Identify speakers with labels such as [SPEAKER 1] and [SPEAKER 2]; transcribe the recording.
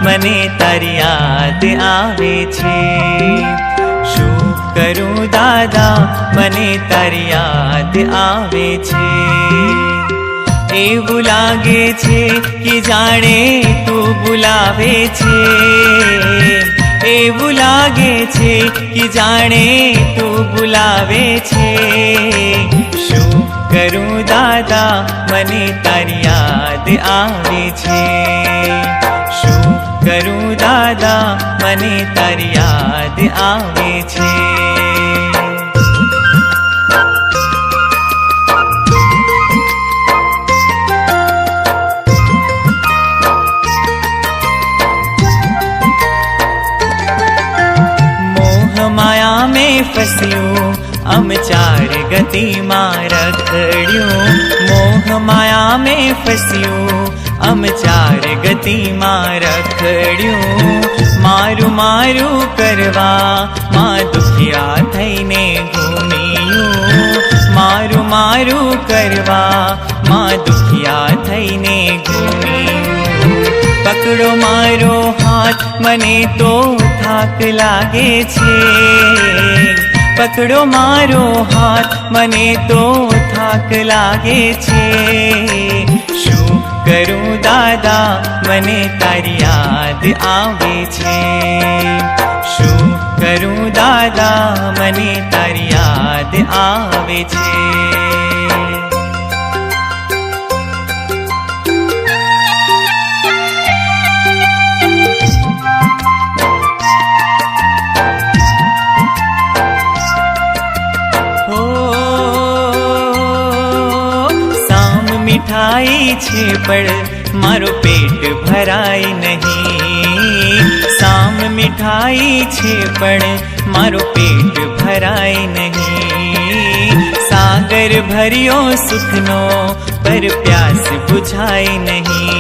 [SPEAKER 1] મને તારી યાદ આવે છે। શું કરું દાદા મને તારી યાદ આવે છે। એવું લાગે છે કે જાણે તું બોલાવે છે। એવું લાગે છે કે જાણે તું બોલાવે છે। શું કરું દાદા મને તારી યાદ આવે છે। શું કરું દાદા મને તારી યાદ આવે છે। माया में फस्यूं अम चार गति मां रखड़्यूं। मोह माया में फस्यूं अम चार गति मां रखड़्यूं। मारू मारू करवा मां दुखिया थईने घूमियूं। मारू मारू करवा मां दुखिया थईने घूमियूं। पकड़ो मारो हाथ मने तो थाक लागे छे। पकड़ो मारो हाथ मने तो थाक लागे छे। शू करूं दादा मने तारी याद आवे छे। शू करूं दादा मने तारी याद आवे छे। मिठाई छे पर मारो पेट भराय नहीं। साम मिठाई छे पर मारो पेट भराय नहीं। सागर भरियो सुखनो पर प्यास बुझाय नहीं।